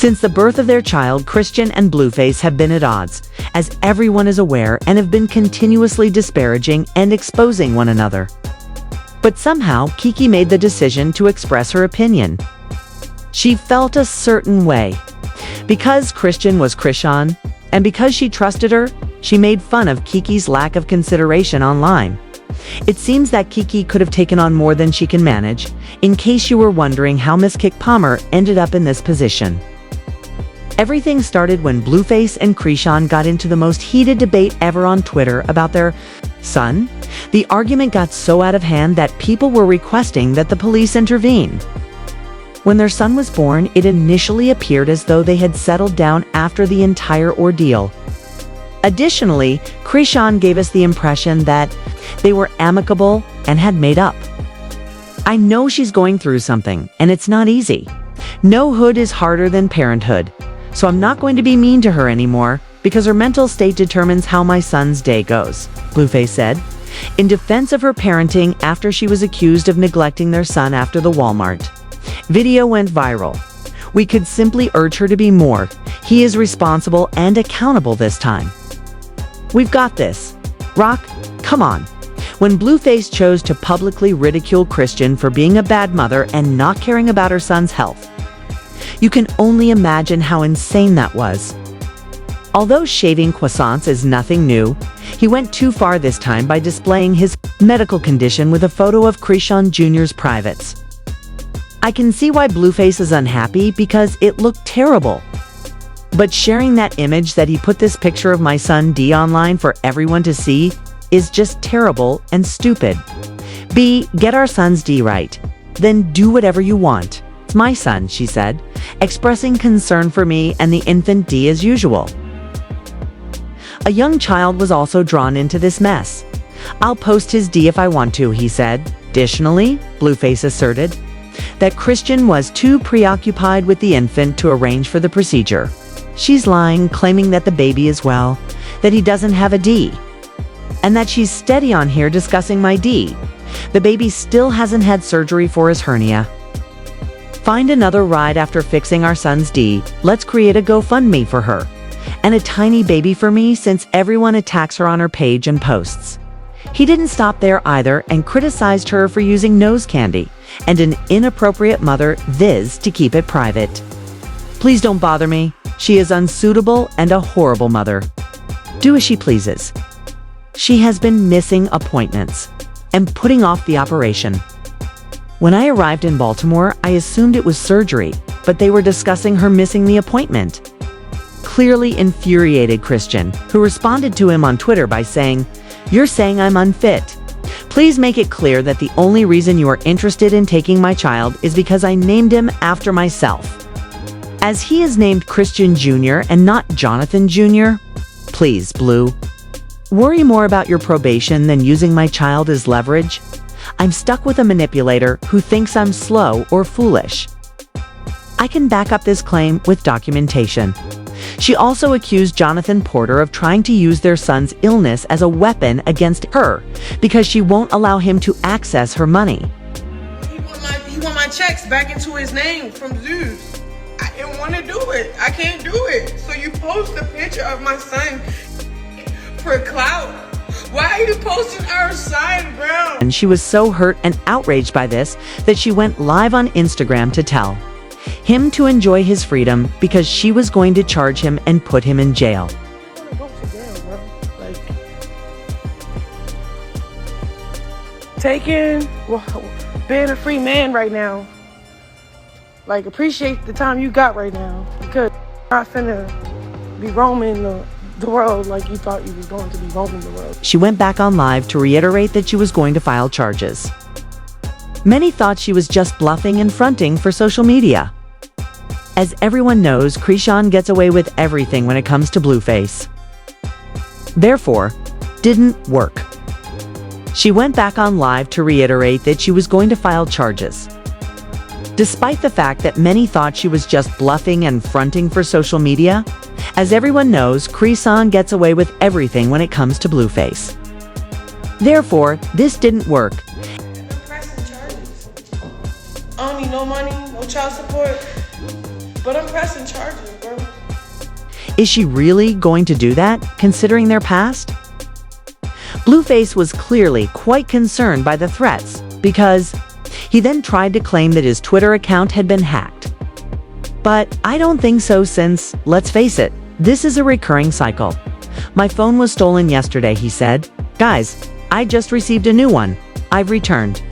Since the birth of their child, Chrisean and Blueface have been at odds, as everyone is aware, and have been continuously disparaging and exposing one another. But somehow, Keke made the decision to express her opinion. She felt a certain way. Because Chrisean was Chrisean, and because she trusted her, she made fun of Keke's lack of consideration online. It seems that Keke could have taken on more than she can manage, in case you were wondering how Miss Keke Palmer ended up in this position. Everything started when Blueface and Chrisean got into the most heated debate ever on Twitter about their son. The argument got so out of hand that people were requesting that the police intervene. When their son was born, it initially appeared as though they had settled down after the entire ordeal. Additionally, Chrisean gave us the impression that they were amicable and had made up. I know she's going through something, and it's not easy. No hood is harder than parenthood, so I'm not going to be mean to her anymore because her mental state determines how my son's day goes, Blueface said, in defense of her parenting after she was accused of neglecting their son after the Walmart video went viral. We could simply urge her to be more. He is responsible and accountable this time. We've got this. Rock, come on. When Blueface chose to publicly ridicule Chrisean for being a bad mother and not caring about her son's health, you can only imagine how insane that was. Although shaving croissants is nothing new, he went too far this time by displaying his medical condition with a photo of Chrisean Jr.'s privates. I can see why Blueface is unhappy because it looked terrible. But sharing that image that he put this picture of my son D online for everyone to see is just terrible and stupid. B, get our son's D right. Then do whatever you want. It's my son, she said, expressing concern for me and the infant D as usual. A young child was also drawn into this mess. I'll post his D if I want to, he said. Additionally, Blueface asserted that Chrisean was too preoccupied with the infant to arrange for the procedure. She's lying, claiming that the baby is well, that he doesn't have a D, and that she's steady on here discussing my D. The baby still hasn't had surgery for his hernia. Find another ride after fixing our son's D. Let's create a GoFundMe for her, and a tiny baby for me since everyone attacks her on her page and posts. He didn't stop there either and criticized her for using nose candy and an inappropriate mother viz to keep it private. Please don't bother me. She is unsuitable and a horrible mother. Do as she pleases. She has been missing appointments and putting off the operation. When I arrived in Baltimore, I assumed it was surgery, but they were discussing her missing the appointment. Clearly infuriated Chrisean, who responded to him on Twitter by saying, "You're saying I'm unfit. Please make it clear that the only reason you are interested in taking my child is because I named him after myself. As he is named Chrisean Jr. and not Jonathan Jr. Please, Blue. Worry more about your probation than using my child as leverage. I'm stuck with a manipulator who thinks I'm slow or foolish." I can back up this claim with documentation. She also accused Jonathan Porter of trying to use their son's illness as a weapon against her because she won't allow him to access her money. He want my checks back into his name from Zeus. I didn't want to do it. I can't do it. So you post a picture of my son for clout. Why are you posting our son, bro? And she was so hurt and outraged by this that she went live on Instagram to tell him to enjoy his freedom because she was going to charge him and put him in jail. I want to go to jail, bro. Being a free man right now. Like, appreciate the time you got right now because you're not finna be roaming the world like you thought you was going to be roaming the world. She went back on live to reiterate that she was going to file charges. Many thought she was just bluffing and fronting for social media. As everyone knows, Chrisean gets away with everything when it comes to Blueface. Therefore, didn't work. She went back on live to reiterate that she was going to file charges. Despite the fact that many thought she was just bluffing and fronting for social media, as everyone knows, Chrisean gets away with everything when it comes to Blueface. Therefore, this didn't work. Pressing charges. I don't need no money, no child support. But I'm pressing charges, bro. Is she really going to do that, considering their past? Blueface was clearly quite concerned by the threats because he then tried to claim that his Twitter account had been hacked. But I don't think so since, let's face it, this is a recurring cycle. My phone was stolen yesterday, he said. Guys, I just received a new one. I've returned.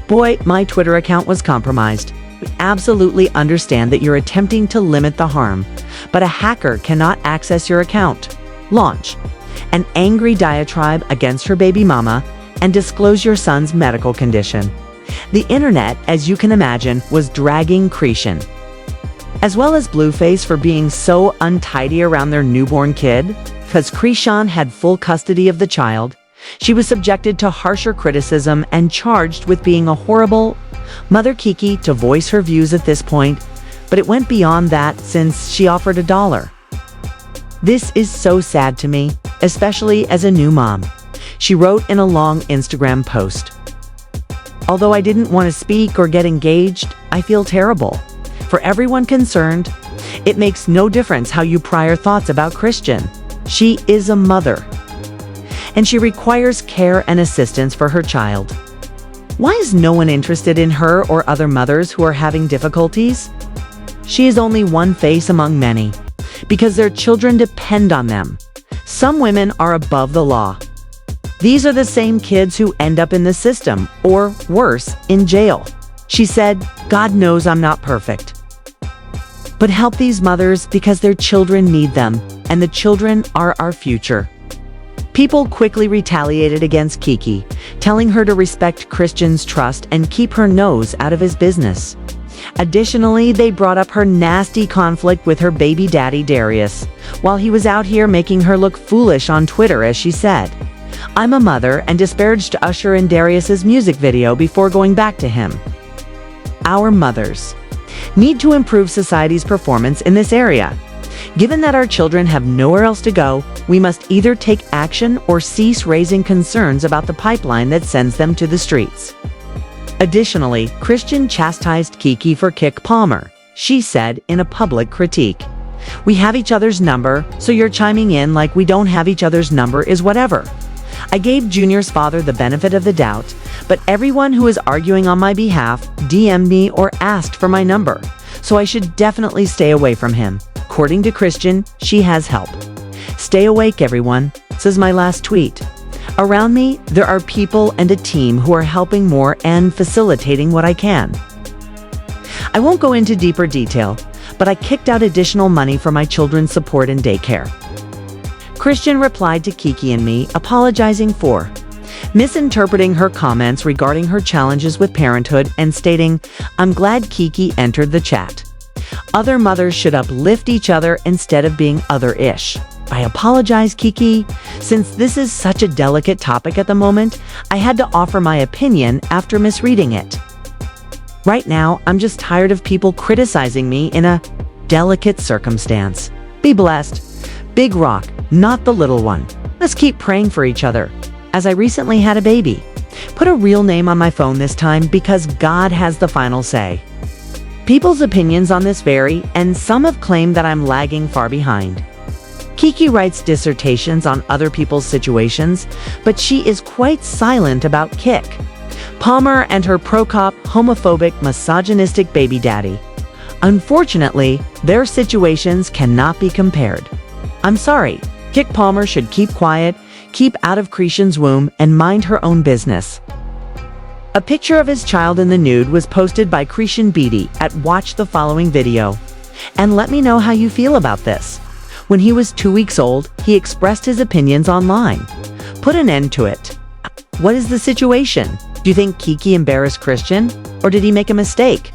Boy, my Twitter account was compromised. We absolutely understand that you're attempting to limit the harm, but a hacker cannot access your account. Launch an angry diatribe against her baby mama and disclose your son's medical condition. The internet, as you can imagine, was dragging Chrisean, as well as Blueface, for being so untidy around their newborn kid. Because Chrisean had full custody of the child, she was subjected to harsher criticism and charged with being a horrible mother. Keke to voice her views at this point, but it went beyond that since she offered $1. This is so sad to me, especially as a new mom, she wrote in a long Instagram post. Although I didn't want to speak or get engaged, I feel terrible. For everyone concerned, it makes no difference how you prior thoughts about Chrisean. She is a mother, and she requires care and assistance for her child. Why is no one interested in her or other mothers who are having difficulties? She is only one face among many, because their children depend on them. Some women are above the law. These are the same kids who end up in the system, or worse, in jail. She said, God knows I'm not perfect, but help these mothers because their children need them, and the children are our future. People quickly retaliated against Keke, telling her to respect Chrisean's trust and keep her nose out of his business. Additionally, they brought up her nasty conflict with her baby daddy Darius, while he was out here making her look foolish on Twitter, as she said, I'm a mother, and disparaged Usher in Darius's music video before going back to him. Our mothers need to improve society's performance in this area. Given that our children have nowhere else to go, we must either take action or cease raising concerns about the pipeline that sends them to the streets. Additionally, Chrisean chastised Keke for Keke Palmer. She said in a public critique, we have each other's number, so you're chiming in like we don't have each other's number is whatever. I gave Junior's father the benefit of the doubt, but everyone who is arguing on my behalf DM'd me or asked for my number, so I should definitely stay away from him. According to Chrisean, she has help. Stay awake, everyone, says my last tweet. Around me, there are people and a team who are helping more and facilitating what I can. I won't go into deeper detail, but I kicked out additional money for my children's support and daycare. Chrisean replied to Keke and me, apologizing for misinterpreting her comments regarding her challenges with parenthood and stating, I'm glad Keke entered the chat. Other mothers should uplift each other instead of being other-ish. I apologize, Keke. Since this is such a delicate topic at the moment, I had to offer my opinion after misreading it. Right now, I'm just tired of people criticizing me in a delicate circumstance. Be blessed. Big rock, not the little one. Let's keep praying for each other. As I recently had a baby. Put a real name on my phone this time because God has the final say. People's opinions on this vary, and some have claimed that I'm lagging far behind. Keke writes dissertations on other people's situations, but she is quite silent about Keke Palmer and her pro-cop, homophobic, misogynistic baby daddy. Unfortunately, their situations cannot be compared. I'm sorry, Keke Palmer should keep quiet, keep out of Chrisean's womb, and mind her own business. A picture of his child in the nude was posted by Chrisean Beatty at Watch the following video. And let me know how you feel about this. When he was 2 weeks old, he expressed his opinions online. Put an end to it. What is the situation? Do you think Keke embarrassed Chrisean, or did he make a mistake?